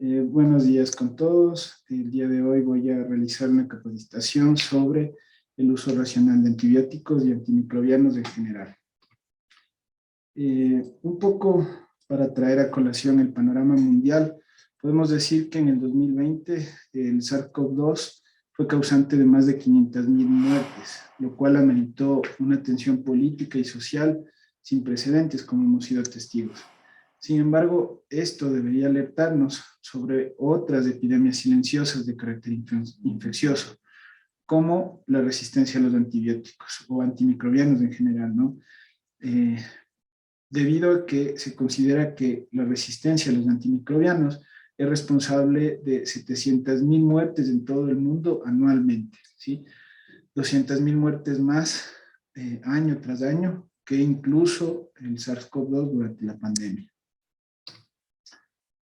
Buenos días con todos. El día de hoy voy a realizar una capacitación sobre el uso racional de antibióticos y antimicrobianos en general. Un poco para traer a colación el panorama mundial, podemos decir que en el 2020 el SARS-CoV-2 fue causante de más de 500.000 muertes, lo cual ameritó una tensión política y social sin precedentes, como hemos sido testigos. Sin embargo, esto debería alertarnos sobre otras epidemias silenciosas de carácter infeccioso, como la resistencia a los antibióticos o antimicrobianos en general, ¿no? Eh, Debido a que se considera que la resistencia a los antimicrobianos es responsable de 700.000 muertes en todo el mundo anualmente, ¿sí? 200.000 muertes más año tras año que incluso el SARS-CoV-2 durante la pandemia.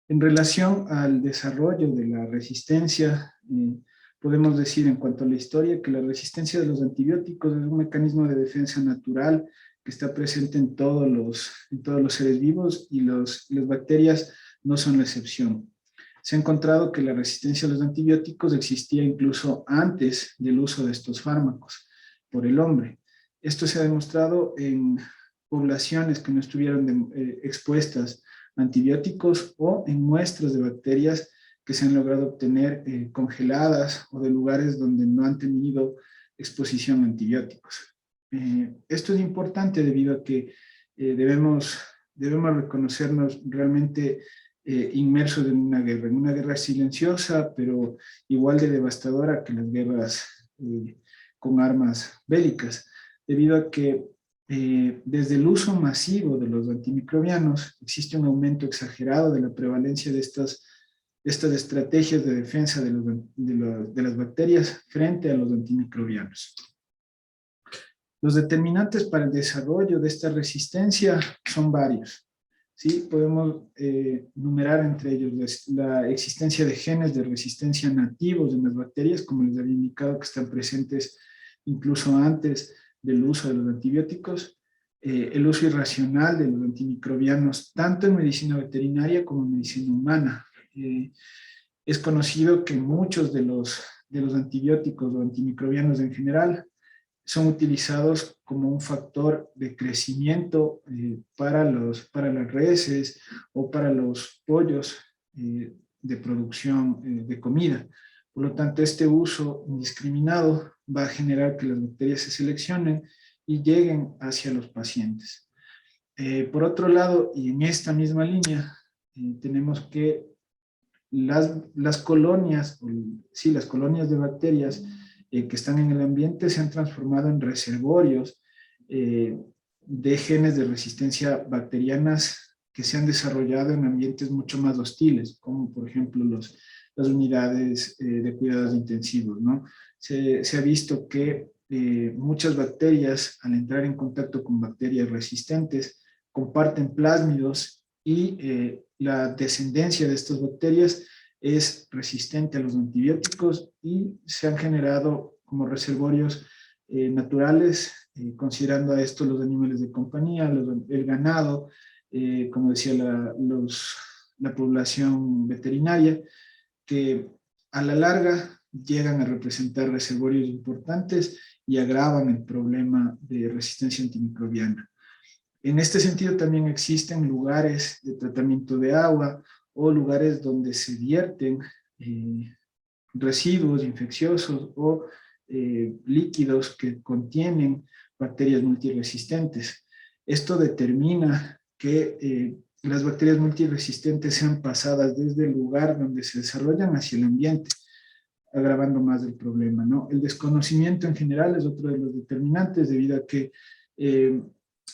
En relación al desarrollo de la resistencia, podemos decir en cuanto a la historia que la resistencia de los antibióticos es un mecanismo de defensa natural que está presente en todos los seres vivos y las bacterias no son la excepción. Se ha encontrado que la resistencia a los antibióticos existía incluso antes del uso de estos fármacos por el hombre. Esto se ha demostrado en poblaciones que no estuvieron expuestas a antibióticos o en muestras de bacterias que se han logrado obtener congeladas o de lugares donde no han tenido exposición a antibióticos. Esto es importante debido a que debemos reconocernos realmente inmersos en una guerra silenciosa, pero igual de devastadora que las guerras con armas bélicas, debido a que desde el uso masivo de los antimicrobianos existe un aumento exagerado de la prevalencia de estas estrategias de defensa de las bacterias frente a los antimicrobianos. Los determinantes para el desarrollo de esta resistencia son varios. ¿Sí? Podemos numerar entre ellos la existencia de genes de resistencia nativos en las bacterias, como les había indicado, que están presentes incluso antes del uso de los antibióticos, el uso irracional de los antimicrobianos, tanto en medicina veterinaria como en medicina humana. Es conocido que muchos de los antibióticos o antimicrobianos en general son utilizados como un factor de crecimiento para las reses o para los pollos de producción de comida. Por lo tanto, este uso indiscriminado va a generar que las bacterias se seleccionen y lleguen hacia los pacientes. Por otro lado, y en esta misma línea, tenemos que las colonias de bacterias que están en el ambiente se han transformado en reservorios de genes de resistencia bacterianas que se han desarrollado en ambientes mucho más hostiles, como por ejemplo las unidades de cuidados intensivos, ¿no? Se ha visto que muchas bacterias, al entrar en contacto con bacterias resistentes, comparten plásmidos y la descendencia de estas bacterias es resistente a los antibióticos y se han generado como reservorios naturales, considerando a esto los animales de compañía, el ganado, como decía la población veterinaria, que a la larga llegan a representar reservorios importantes y agravan el problema de resistencia antimicrobiana. En este sentido también existen lugares de tratamiento de agua o lugares donde se vierten residuos infecciosos o líquidos que contienen bacterias multiresistentes. Esto determina que las bacterias multiresistentes sean pasadas desde el lugar donde se desarrollan hacia el ambiente, agravando más el problema, ¿no? El desconocimiento en general es otro de los determinantes, debido a que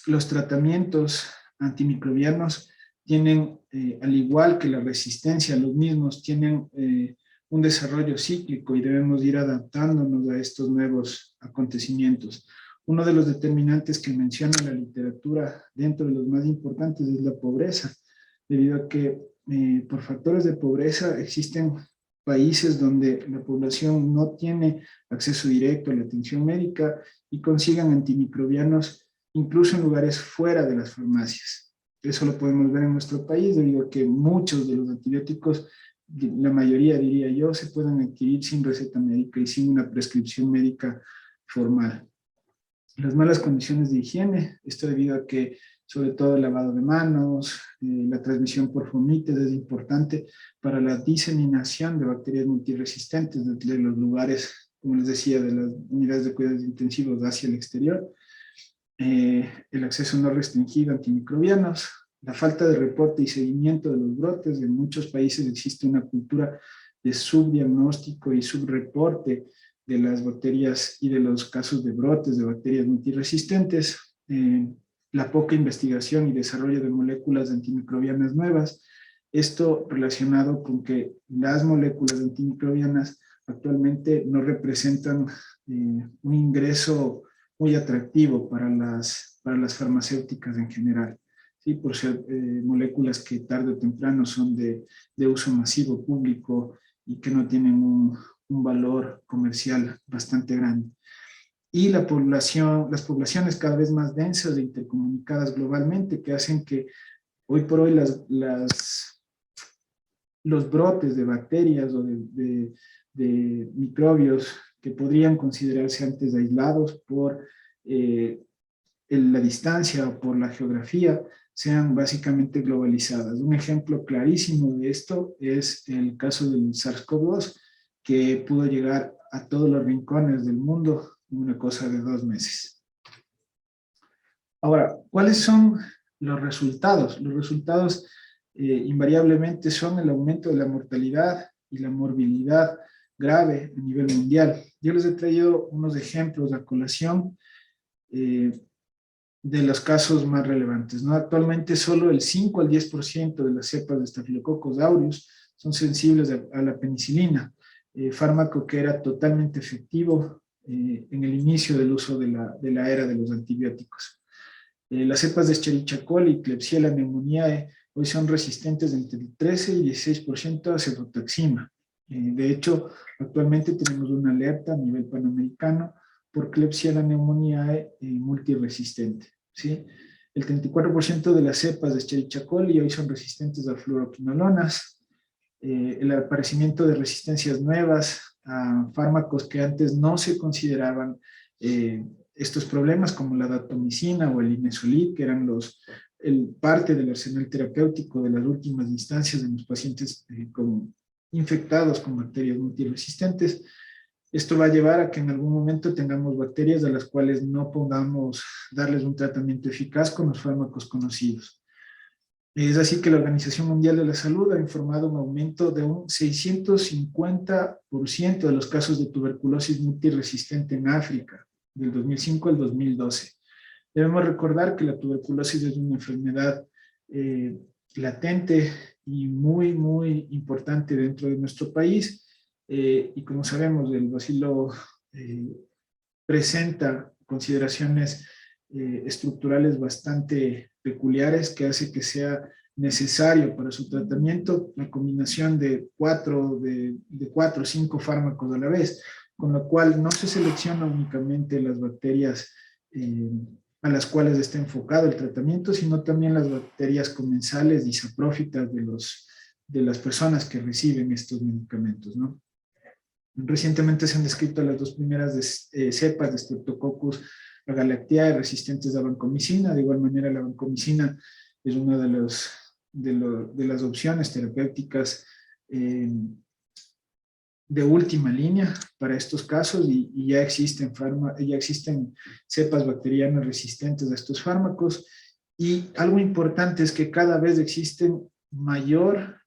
los tratamientos antimicrobianos tienen, al igual que la resistencia, los mismos tienen un desarrollo cíclico y debemos ir adaptándonos a estos nuevos acontecimientos. Uno de los determinantes que menciona la literatura dentro de los más importantes es la pobreza, debido a que por factores de pobreza existen países donde la población no tiene acceso directo a la atención médica y consigan antimicrobianos incluso en lugares fuera de las farmacias. Eso lo podemos ver en nuestro país debido a que muchos de los antibióticos la mayoría, diría yo, se pueden adquirir sin receta médica y sin una prescripción médica formal. Las malas condiciones de higiene, esto debido a que sobre todo el lavado de manos, la transmisión por fomites es importante para la diseminación de bacterias multiresistentes desde los lugares, como les decía, de las unidades de cuidados intensivos hacia el exterior. El acceso no restringido a antimicrobianos, la falta de reporte y seguimiento de los brotes. En muchos países existe una cultura de subdiagnóstico y subreporte de las bacterias y de los casos de brotes de bacterias multiresistentes, la poca investigación y desarrollo de moléculas antimicrobianas nuevas. Esto relacionado con que las moléculas antimicrobianas actualmente no representan un ingreso muy atractivo para las farmacéuticas en general, ¿sí? Por ser moléculas que tarde o temprano son de uso masivo público y que no tienen un valor comercial bastante grande. Y las poblaciones cada vez más densas e intercomunicadas globalmente, que hacen que hoy por hoy los brotes de bacterias o de microbios que podrían considerarse antes aislados por la distancia o por la geografía, sean básicamente globalizadas. Un ejemplo clarísimo de esto es el caso del SARS-CoV-2, que pudo llegar a todos los rincones del mundo en una cosa de 2 meses. Ahora, ¿cuáles son los resultados? Los resultados invariablemente son el aumento de la mortalidad y la morbilidad grave a nivel mundial. Yo les he traído unos ejemplos a colación de los casos más relevantes, ¿no? Actualmente solo el 5 al 10% de las cepas de Staphylococcus aureus son sensibles a la penicilina, fármaco que era totalmente efectivo en el inicio del uso de la era de los antibióticos. Las cepas de Escherichia coli y Klebsiella pneumoniae hoy son resistentes entre el 13 y 16% a cefotaxima. De hecho, actualmente tenemos una alerta a nivel panamericano por Klebsiella pneumoniae multiresistente, ¿sí? El 34% de las cepas de Escherichia coli hoy son resistentes a fluoroquinolonas. El aparecimiento de resistencias nuevas a fármacos que antes no se consideraban estos problemas, como la datomicina o el Inesolid, que eran parte del arsenal terapéutico de las últimas instancias en los pacientes infectados con bacterias multiresistentes. Esto va a llevar a que en algún momento tengamos bacterias a las cuales no podamos darles un tratamiento eficaz con los fármacos conocidos. Es así que la Organización Mundial de la Salud ha informado un aumento de un 650% de los casos de tuberculosis multiresistente en África, del 2005 al 2012. Debemos recordar que la tuberculosis es una enfermedad latente y muy, muy importante dentro de nuestro país. Y como sabemos, el bacilo presenta consideraciones estructurales bastante peculiares que hace que sea necesario para su tratamiento la combinación de cuatro o 5 fármacos a la vez, con lo cual no se selecciona únicamente las bacterias a las cuales está enfocado el tratamiento, sino también las bacterias comensales y saprófitas de las personas que reciben estos medicamentos, ¿no? Recientemente se han descrito las 2 primeras cepas de Streptococcus agalactiae resistentes a vancomicina. De igual manera, la vancomicina es una de las opciones terapéuticas de última línea para estos casos y ya existen cepas bacterianas resistentes a estos fármacos. Y algo importante es que cada vez existen mayor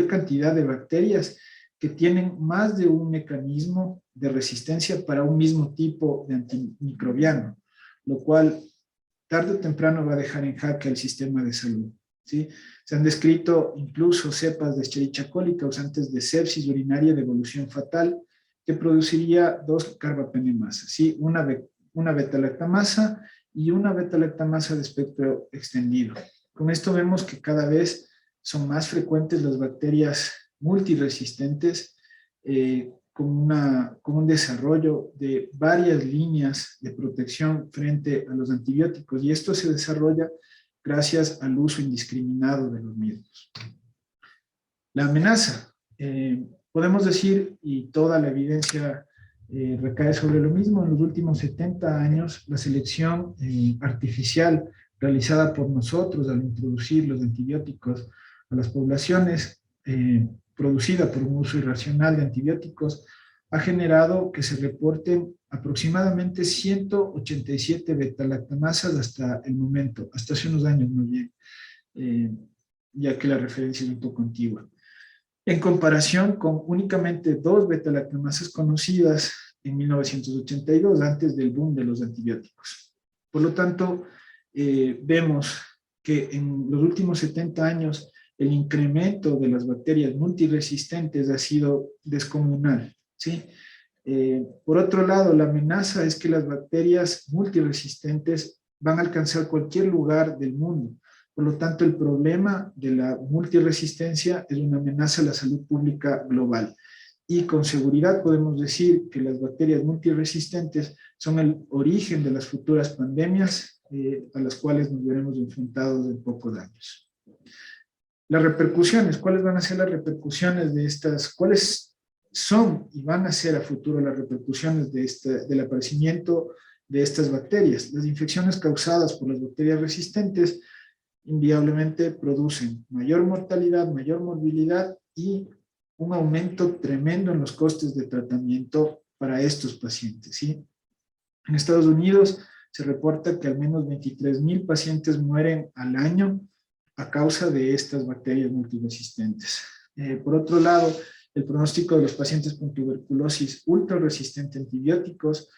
cantidad de bacterias que tienen más de un mecanismo de resistencia para un mismo tipo de antimicrobiano, lo cual tarde o temprano va a dejar en jaque al sistema de salud, ¿sí? Se han descrito incluso cepas de Escherichia coli causantes de sepsis urinaria de evolución fatal que produciría 2 carbapenemasas, ¿sí? Una beta-lactamasa y una beta-lactamasa de espectro extendido. Con esto vemos que cada vez son más frecuentes las bacterias multiresistentes con un desarrollo de varias líneas de protección frente a los antibióticos, y esto se desarrolla gracias al uso indiscriminado de los mismos. La amenaza, podemos decir, y toda la evidencia recae sobre lo mismo, en los últimos 70 años, la selección artificial realizada por nosotros al introducir los antibióticos a las poblaciones, producida por un uso irracional de antibióticos, ha generado que se reporten aproximadamente 187 beta-lactamasas hasta el momento, hasta hace unos años más bien, ya que la referencia es un poco antigua, en comparación con únicamente 2 beta-lactamasas conocidas en 1982, antes del boom de los antibióticos. Por lo tanto, vemos que en los últimos 70 años el incremento de las bacterias multiresistentes ha sido descomunal, ¿sí? Por otro lado, la amenaza es que las bacterias multiresistentes van a alcanzar cualquier lugar del mundo. Por lo tanto, el problema de la multiresistencia es una amenaza a la salud pública global. Y con seguridad podemos decir que las bacterias multiresistentes son el origen de las futuras pandemias a las cuales nos veremos enfrentados en pocos años. Las repercusiones, ¿cuáles van a ser las repercusiones de estas? ¿Cuáles son y van a ser a futuro las repercusiones del aparecimiento de estas bacterias? Las infecciones causadas por las bacterias resistentes inviablemente producen mayor mortalidad, mayor morbilidad y un aumento tremendo en los costes de tratamiento para estos pacientes, ¿sí? En Estados Unidos se reporta que al menos 23,000 pacientes mueren al año a causa de estas bacterias multiresistentes. Por otro lado, el pronóstico de los pacientes con tuberculosis ultra resistente a antibióticos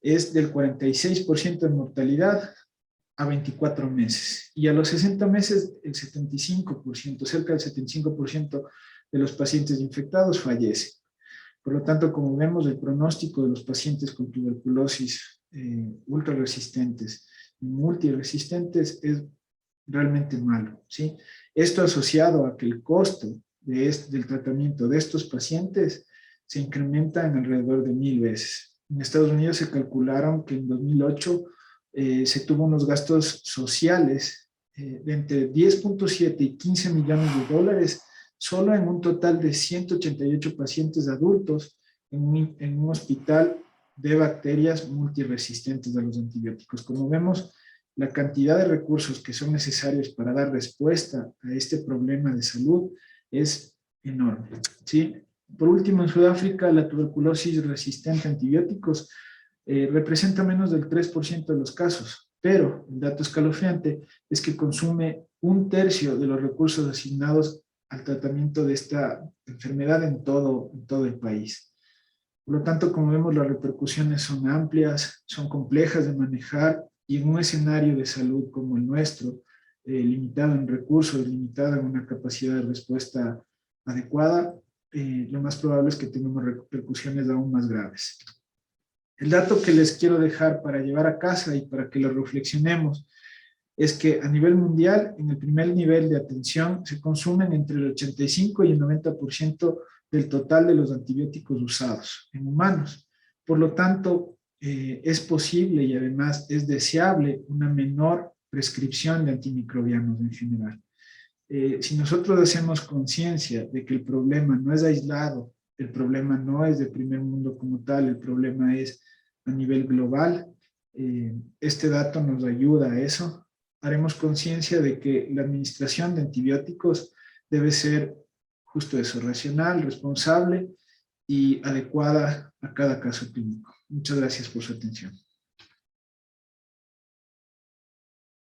es del 46% de mortalidad a 24 meses. Y a los 60 meses, el 75%, cerca del 75% de los pacientes infectados fallecen. Por lo tanto, como vemos, el pronóstico de los pacientes con tuberculosis ultra resistentes y multiresistentes es realmente malo, ¿sí? Esto asociado a que el costo del tratamiento de estos pacientes se incrementa en alrededor de 1000 veces. En Estados Unidos se calcularon que en 2008 se tuvo unos gastos sociales de entre 10,7 y 15 millones de dólares solo en un total de 188 pacientes adultos en un hospital de bacterias multiresistentes a los antibióticos. Como vemos, la cantidad de recursos que son necesarios para dar respuesta a este problema de salud es enorme, ¿sí? Por último, en Sudáfrica, la tuberculosis resistente a antibióticos representa menos del 3% de los casos, pero el dato escalofriante es que consume 1/3 de los recursos asignados al tratamiento de esta enfermedad en todo el país. Por lo tanto, como vemos, las repercusiones son amplias, son complejas de manejar y en un escenario de salud como el nuestro, limitado en recursos, limitado en una capacidad de respuesta adecuada, lo más probable es que tengamos repercusiones aún más graves. El dato que les quiero dejar para llevar a casa y para que lo reflexionemos es que a nivel mundial, en el primer nivel de atención, se consumen entre el 85 y el 90% del total de los antibióticos usados en humanos. Por lo tanto, es posible y además es deseable una menor prescripción de antimicrobianos en general. Si nosotros hacemos conciencia de que el problema no es aislado, el problema no es del primer mundo como tal, el problema es a nivel global, este dato nos ayuda a eso. Haremos conciencia de que la administración de antibióticos debe ser justo eso, racional, responsable y adecuada a cada caso clínico. Muchas gracias por su atención.